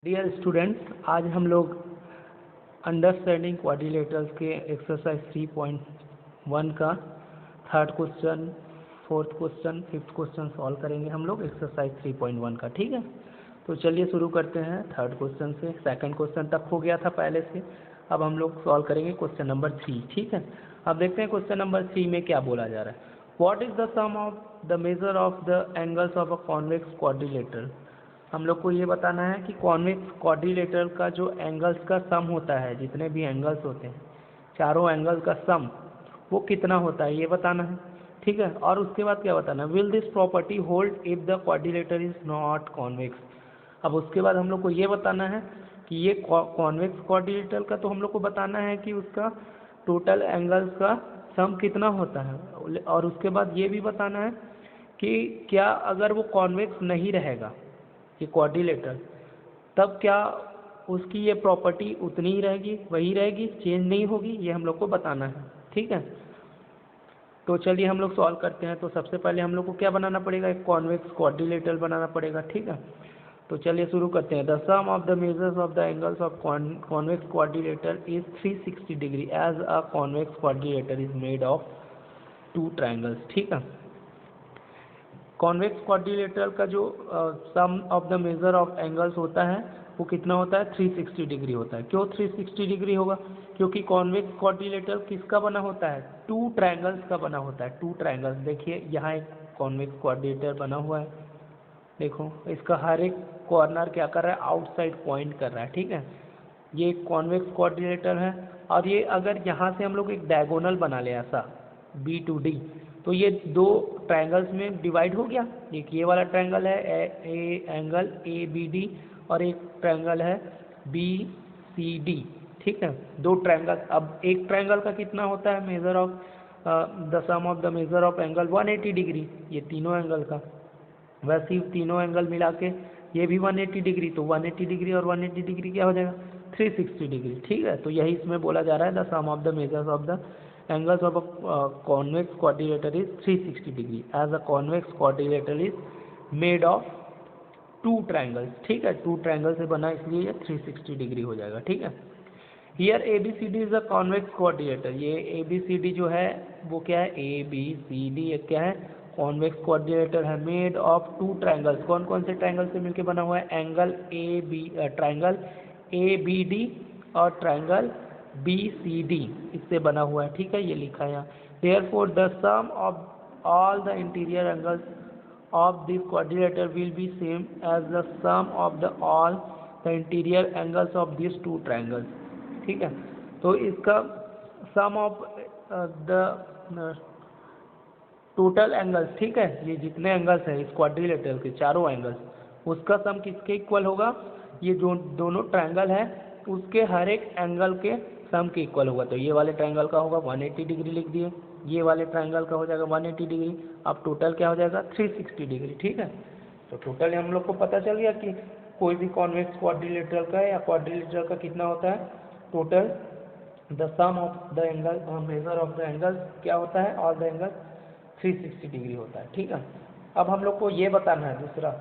Dear students, आज हम लोग अंडरस्टैंडिंग क्वाड्रिलेटरल्स के एक्सरसाइज 3.1 का third question, fourth question, fifth question solve करेंगे हम लोग एक्सरसाइज 3.1 का। ठीक है, तो चलिए शुरू करते हैं थर्ड क्वेश्चन से। सेकंड क्वेश्चन तक हो गया था पहले से, अब हम लोग सॉल्व करेंगे क्वेश्चन नंबर 3। ठीक है, अब देखते हैं क्वेश्चन नंबर 3 में क्या बोला जा रहा है। What is the sum of the measure of the angles of a convex quadrilateral. हम लोग को ये बताना है कि कॉन्वेक्स क्वाड्रिलेटरल का जो एंगल्स का सम होता है, जितने भी एंगल्स होते हैं, चारों एंगल का सम वो कितना होता है, ये बताना है। ठीक है, और उसके बाद क्या बताना है, will this property hold if the quadrilateral is not convex. अब उसके बाद हम लोग को ये बताना है कि ये कॉन्वेक्स क्वाड्रिलेटरल का तो हम लोग को बताना है कि उसका टोटल एंगल्स का सम कितना होता है, और उसके बाद ये भी बताना है कि क्या अगर वो कॉन्वेक्स नहीं रहेगा ये क्वाड्रिलेटरल, तब क्या उसकी ये प्रॉपर्टी उतनी ही रहेगी, वही रहेगी, चेंज नहीं होगी, ये हम लोग को बताना है। ठीक है, तो चलिए हम लोग सॉल्व करते हैं। तो सबसे पहले हम लोग को क्या बनाना पड़ेगा, एक कॉन्वेक्स क्वाड्रिलेटरल बनाना पड़ेगा। ठीक है, तो चलिए शुरू करते हैं। The sum of the measures of the angles of convex quadrilateral is 360 degree as a convex quadrilateral is made of two triangles. ठीक है, कॉन्वेक्स क्वाड्रिलेटरल का जो sum of the measure of angles होता है वो कितना होता है, 360 डिग्री होता है। क्यों 360 डिग्री होगा, क्योंकि कॉन्वेक्स क्वाड्रिलेटरल किसका बना होता है, टू ट्रायंगल्स का बना होता है। टू ट्रायंगल्स, देखिए यहाँ एक कॉन्वेक्स क्वाड्रिलेटरल बना हुआ है, देखो इसका हर एक कॉर्नर क्या कर रहा है, आउटसाइड पॉइंट कर रहा है। ठीक है, ये एक कॉन्वेक्स क्वाड्रिलेटरल है, और ये अगर यहाँ से हम लोग एक डायगोनल बना ले ऐसा बी टू डी, तो ये दो ट्रायंगल्स में डिवाइड हो गया। एक ये वाला ट्रायंगल है a angle A B D, और एक ट्रायंगल है बी सी डी। ठीक है, दो ट्रायंगल। अब एक ट्रायंगल का कितना होता है measure of the sum of the measure of angle 180 degree, ये तीनों एंगल का। वैसे ही तीनों एंगल मिला के ये भी 180 डिग्री, तो 180 डिग्री और 180 डिग्री क्या हो जाएगा, 360 डिग्री। ठीक है, तो यही इसमें बोला जा रहा है, the sum of the measures of the angles of a convex quadrilateral is 360 degree as a convex quadrilateral is made of two triangles। ठीक है, टू ट्रायंगल से बना, इसलिए ये 360 डिग्री हो जाएगा। ठीक है, here A B C D is a convex quadrilateral. ये ए बी सी डी जो है वो क्या है, ए बी सी डी क्या है, कॉन्वेक्स क्वाड्रिलेटरल है, मेड ऑफ टू ट्रायंगल्स। कौन कौन से ट्रायंगल से मिलकर बना हुआ है, angle A B, triangle A B D और ट्रायंगल बी सी डी, इससे बना हुआ है। ठीक है, ये लिखा है यहाँ। Therefore the sum of all the interior angles of this quadrilateral will be same as the sum of the all the interior angles of this two triangles. ठीक है, तो इसका sum of the total angles, ठीक है, ये जितने angles हैं इस क्वाड्रिलेटरल के चारों एंगल्स, उसका सम किसके इक्वल होगा, ये जो दोनों ट्रायंगल है उसके हर एक एंगल के सम के इक्वल होगा। तो ये वाले ट्रायंगल का होगा 180 डिग्री लिख दिए, ये वाले ट्रायंगल का हो जाएगा 180 डिग्री। अब टोटल क्या हो जाएगा, 360 डिग्री। ठीक है, तो टोटल हम लोग को पता चल गया कि कोई भी कॉन्वेक्स क्वाड्रिलेटरल का या क्वाड्रिलेटरल का कितना होता है, total the sum of the angle measure of the angle क्या होता है, ऑल द एंगल 360 डिग्री होता है। ठीक है, अब हम लोग को ये बताना है दूसरा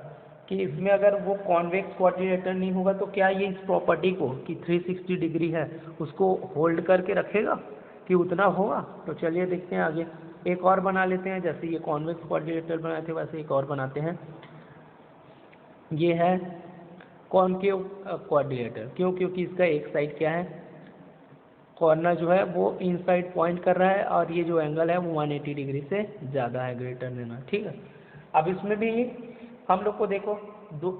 कि इसमें अगर वो कॉन्वेक्स क्वाड्रिलेटरल नहीं होगा तो क्या ये इस प्रॉपर्टी को कि 360 डिग्री है उसको होल्ड करके रखेगा कि उतना होगा। तो चलिए देखते हैं आगे, एक और बना लेते हैं। जैसे ये कॉन्वेक्स क्वाड्रिलेटरल बनाए थे वैसे एक और बनाते हैं। ये है कॉनकेव क्वाड्रिलेटरल, क्यों, क्योंकि इसका एक साइड क्या है, कॉर्नर जो है वो इनसाइड पॉइंट कर रहा है, और ये जो एंगल है वो 180 डिग्री से ज़्यादा है, ग्रेटर देन है। ठीक है, अब इसमें भी हम लोग को देखो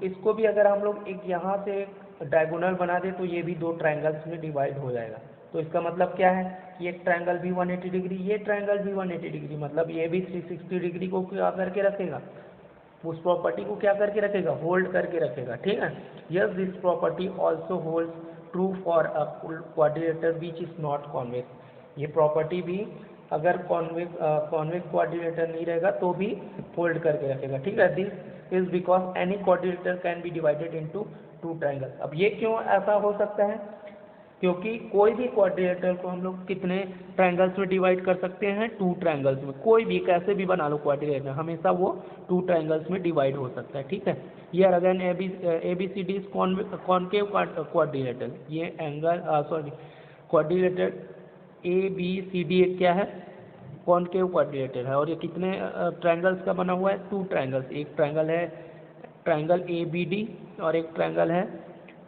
इसको भी अगर हम लोग एक यहाँ से एक डायगोनल बना दे तो ये भी दो ट्रायंगल्स में डिवाइड हो जाएगा। तो इसका मतलब क्या है कि एक ट्रायंगल भी 180 डिग्री, ये ट्रायंगल भी 180 डिग्री, मतलब ये भी 360 डिग्री को क्या करके रखेगा, उस प्रॉपर्टी को क्या करके रखेगा, होल्ड करके रखेगा। ठीक है, yes this property also holds true for a quadrilateral which is not convex. ये प्रॉपर्टी भी अगर कॉन्वेक्स क्वाड्रिलेटरल नहीं रहेगा तो भी होल्ड करके रखेगा। ठीक है, this is because any quadrilateral can be divided into two triangle. अब ये क्यों ऐसा हो सकता है, क्योंकि कोई भी क्वाड्रिलेटरल को हम लोग कितने ट्रायंगल्स में डिवाइड कर सकते हैं, 2 ट्रायंगल्स में। कोई भी कैसे भी बना लो क्वाड्रिलेटरल, हमेशा वो 2 ट्रायंगल्स में डिवाइड हो सकता है, ठीक है। Here again A B C D is concave quadrilateral, ये angle sorry quadrilateral A B C D एक क्या है, कॉनकेव क्वाड्रिलेटरल है। और ये कितने ट्रायंगल्स का बना हुआ है, 2 ट्रायंगल्स। एक ट्रायंगल है ट्रायंगल ए बी डी और एक ट्रायंगल है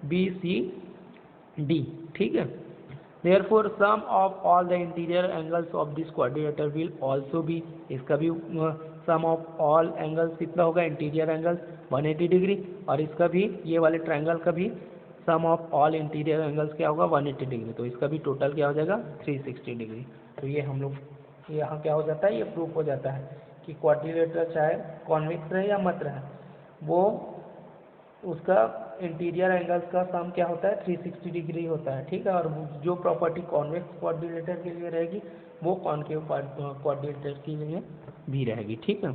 बी सी डी, ठीक है। Therefore, sum of all the interior angles of this quadrilateral will also be, इसका भी sum of all angles कितना होगा, इंटीरियर एंगल 180 डिग्री, और इसका भी ये वाले ट्रायंगल का भी sum of all interior angles क्या होगा 180 डिग्री, तो इसका भी टोटल क्या हो जाएगा 360 डिग्री। तो ये हम लोग यहाँ क्या हो जाता है, ये प्रूफ हो जाता है कि क्वाड्रिलेटरल चाहे कॉन्वेक्स रहे या मत रहे, वो उसका इंटीरियर एंगल्स का सम क्या होता है 360 डिग्री होता है, ठीक है। और जो प्रॉपर्टी कॉन्वेक्स क्वाड्रिलेटरल के लिए रहेगी वो कॉनकेव क्वाड्रिलेटरल के लिए भी रहेगी, ठीक है।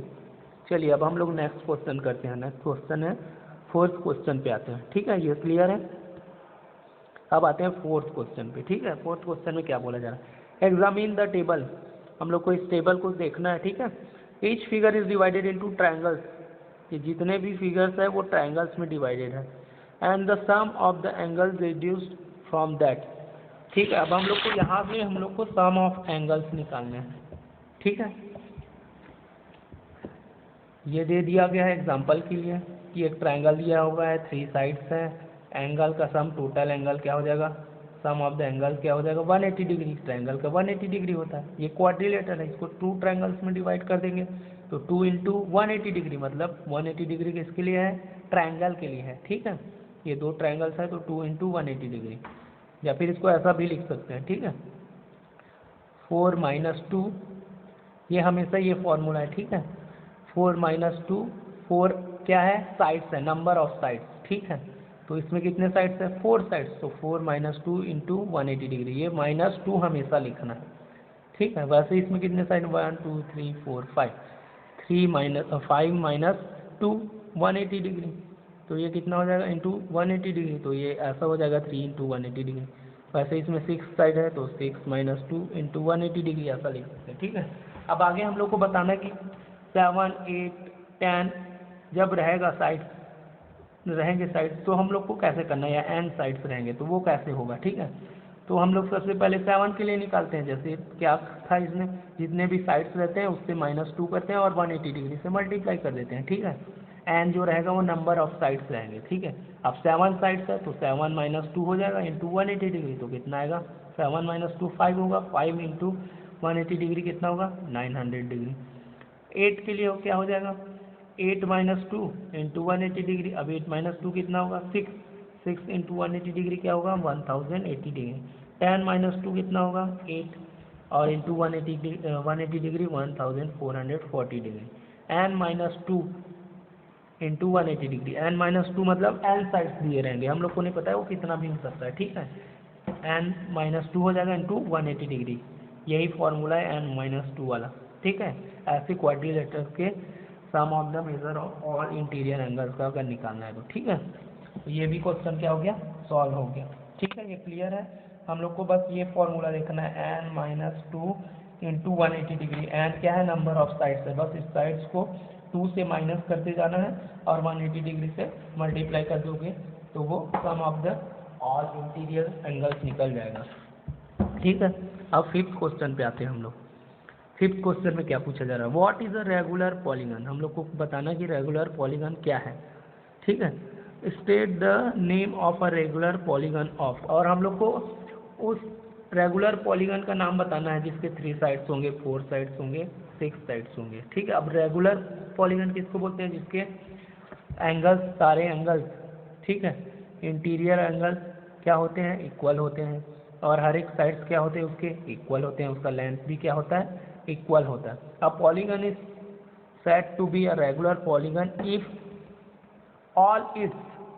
चलिए अब हम लोग नेक्स्ट क्वेश्चन करते हैं। नेक्स्ट क्वेश्चन है 4th क्वेश्चन पे आते हैं, ठीक है, ये क्लियर है। अब आते हैं 4th क्वेश्चन पे, ठीक है। 4th क्वेश्चन में क्या बोला जा रहा है, एग्जामिन द टेबल, हम लोग को इस टेबल को देखना है, ठीक है। Each figure is divided into triangles, कि जितने भी फिगर्स है वो ट्रायंगल्स में डिवाइडेड है, and the sum of the angles reduced from that, ठीक है। अब हम लोग को यहाँ से हम लोग को सम ऑफ एंगल्स निकालने हैं, ठीक है। ये दे दिया गया है एग्जांपल के लिए कि एक ट्रायंगल दिया हुआ है, 3 साइड्स हैं, एंगल का सम, टोटल एंगल क्या हो जाएगा, सम ऑफ द एंगल क्या हो जाएगा 180 डिग्री, ट्रायंगल का 180 डिग्री होता है। ये क्वाड्रिलेटरल है, इसको 2 ट्रायंगल्स में डिवाइड कर देंगे तो 2 इंटू 180 डिग्री, मतलब 180 डिग्री किसके लिए है, ट्रायंगल के लिए है, ठीक है। ये 2 ट्रायंगल्स है तो 2 इंटू 180 डिग्री, या फिर इसको ऐसा भी लिख सकते हैं, ठीक है। 4 माइनस 2, ये हमेशा ये फॉर्मूला है, ठीक है। 4 माइनस 2, 4 क्या है, साइड्स है, नंबर ऑफ साइड्स, ठीक है। तो इसमें कितने साइड्स है, 4 साइड्स, तो 4 माइनस 2 इंटू 180 डिग्री, ये माइनस 2 हमेशा लिखना है, ठीक है। वैसे इसमें कितने साइड, 1 2 3 4 5, 5 माइनस 2 180 डिग्री, तो ये कितना हो जाएगा इंटू 180 डिग्री, तो ये ऐसा हो जाएगा 3 इंटू 180 डिग्री। वैसे इसमें 6 साइड है तो 6 माइनस 2 इंटू 180 डिग्री ऐसा लिख सकते हैं, ठीक है। अब आगे हम लोग को बताना है कि 7 8 10 जब रहेगा रहेंगे साइड्स तो हम लोग को कैसे करना है, या एन साइड्स रहेंगे तो वो कैसे होगा, ठीक है। तो हम लोग सबसे पहले 7 के लिए निकालते हैं, जैसे क्या था इसमें, जितने भी साइड्स रहते हैं उससे -2 करते हैं और 180 डिग्री से मल्टीप्लाई कर देते हैं, ठीक है। एन जो रहेगा वो नंबर ऑफ साइड्स रहेंगे, ठीक है। अब 7 साइड्स है तो 7 माइनस 2 हो जाएगा इंटू 180 डिग्री, तो कितना आएगा 7 माइनस 2 5 होगा, 5 इंटू 180 डिग्री कितना होगा 900 डिग्री। 8 के लिए क्या हो जाएगा, 8 माइनस 2 इंटू 180 डिग्री, अब 8 माइनस 2 कितना होगा 6 इंटू 180 डिग्री क्या होगा 1080 डिग्री। 10 माइनस 2 कितना होगा 8 और into 180 degree 1440 degree. N minus 2 into 180 degree, n minus 2 मतलब एन साइड्स दिए रहेंगे, हम लोग को नहीं पता है वो कितना भी हो सकता है, ठीक है। एन माइनस 2 हो जाएगा इंटू 180 डिग्री, यही फॉर्मूला है एन माइनस 2 वाला, ठीक है। ऐसे क्वाड्रिलेटरल के sum of the measure of all interior angles का अगर निकालना है तो, ठीक है। तो ये भी क्वेश्चन क्या हो गया, सॉल्व हो गया, ठीक है। ये क्लियर है, हम लोग को बस ये फॉर्मूला देखना है N minus 2 into 180 degree. N क्या है, नंबर ऑफ साइड्स है, बस इस साइड्स को 2 से माइनस करते जाना है और 180 डिग्री से मल्टीप्लाई कर दोगे तो वो sum of the all interior angles निकल जाएगा, ठीक है। अब 5th क्वेश्चन पे आते हैं हम लोग। 5th क्वेश्चन में क्या पूछा जा रहा है, what is a regular polygon, हम लोग को बताना कि रेगुलर पॉलीगन क्या है, ठीक है। State the name of a regular polygon of, और हम लोग को उस रेगुलर पॉलीगन का नाम बताना है जिसके 3 साइड्स होंगे, 4 साइड्स होंगे, 6 साइड्स होंगे, ठीक है। अब रेगुलर पॉलीगन किसको बोलते हैं, जिसके एंगल्स, सारे एंगल्स, ठीक है, इंटीरियर एंगल्स क्या होते हैं, इक्वल होते हैं, और हर एक साइड्स क्या होते हैं उसके इक्वल होते हैं, उसका लेंथ भी क्या होता है इक्वल होता है। अब polygon is said to be a regular polygon if all is,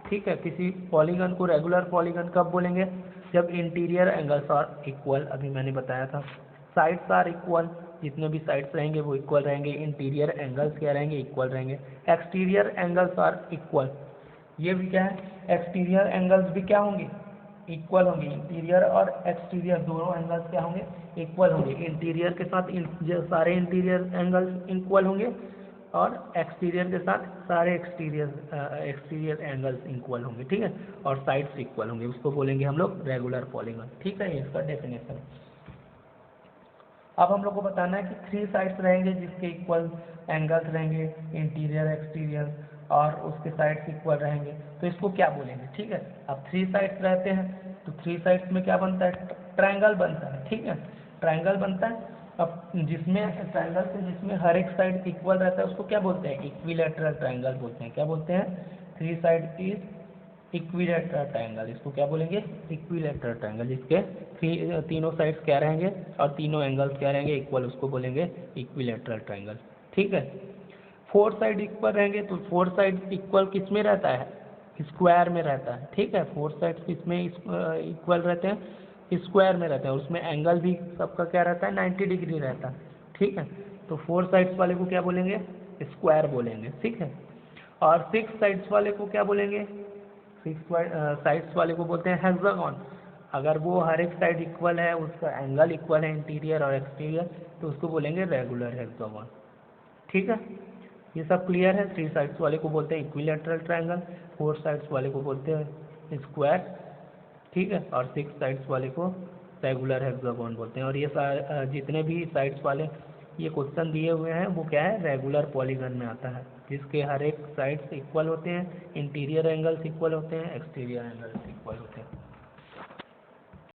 ठीक है। किसी पॉलीगन को रेगुलर पॉलीगन कब बोलेंगे, जब इंटीरियर एंगल्स आर इक्वल, अभी मैंने बताया था, साइड्स आर इक्वल, जितने भी साइड्स रहेंगे वो इक्वल रहेंगे, इंटीरियर एंगल्स क्या रहेंगे इक्वल रहेंगे, एक्सटीरियर एंगल्स आर इक्वल, ये भी क्या है, एक्सटीरियर एंगल्स भी क्या होंगे इक्वल होंगे, इंटीरियर और एक्सटीरियर दोनों एंगल्स क्या होंगे, इक्वल होंगे। इंटीरियर के साथ सारे इंटीरियर एंगल्स इक्वल होंगे और एक्सटीरियर के साथ सारे एक्सटीरियर एंगल्स इक्वल होंगे, ठीक है, और साइड्स इक्वल होंगे, उसको बोलेंगे हम लोग रेगुलर पॉलीगन, ठीक है, ये इसका डेफिनेशन। अब हम लोग को बताना है कि 3 साइड्स रहेंगे जिसके इक्वल एंगल्स रहेंगे, इंटीरियर एक्सटीरियर, और उसके साइड्स इक्वल रहेंगे, तो इसको क्या बोलेंगे, ठीक है। अब 3 साइड्स रहते हैं तो 3 साइड्स में क्या बनता है, ट्रायंगल बनता है, ठीक है, ट्रायंगल बनता है। अब जिसमें ट्रायंगल से जिसमें हर एक साइड इक्वल रहता है उसको क्या बोलते हैं, इक्विलैटरल ट्रायंगल बोलते हैं। क्या बोलते हैं, 3 साइड इज इक्विलैटरल ट्रायंगल, इसको क्या बोलेंगे, इक्विलैटरल ट्रायंगल, जिसके तीनों साइड्स क्या रहेंगे और तीनों एंगल्स क्या रहेंगे, इक्वल, उसको बोलेंगे इक्विलैटरल ट्रायंगल, ठीक है। 4 साइड इक्वल रहेंगे तो 4 साइड इक्वल किस में रहता है, स्क्वायर में रहता है, ठीक है। 4 साइड किस में इक्वल रहते हैं, स्क्वायर में रहते हैं, उसमें एंगल भी सबका क्या रहता है, 90 डिग्री रहता है, ठीक है। तो 4 साइड्स वाले को क्या बोलेंगे, स्क्वायर बोलेंगे, ठीक है। और 6 साइड्स वाले को क्या बोलेंगे, 6 साइड्स वाले को बोलते हैं हेक्सागोन। अगर वो हर एक साइड इक्वल है, उसका एंगल इक्वल है इंटीरियर और एक्सटीरियर, तो उसको बोलेंगे रेगुलर हेक्सागोन, ठीक है। ये सब क्लियर है। 3 साइड्स वाले को बोलते हैं इक्विलैटरल ट्रायंगल, 4 साइड्स वाले को बोलते हैं स्क्वायर, ठीक है, और 6 साइड्स वाले को रेगुलर हेक्सागोन बोलते हैं। और ये जितने भी साइड्स वाले ये क्वेश्चन दिए हुए हैं वो क्या है, रेगुलर पॉलीगन में आता है, जिसके हर एक साइड्स इक्वल होते हैं, इंटीरियर एंगल्स इक्वल होते हैं, एक्सटीरियर एंगल्स इक्वल होते हैं।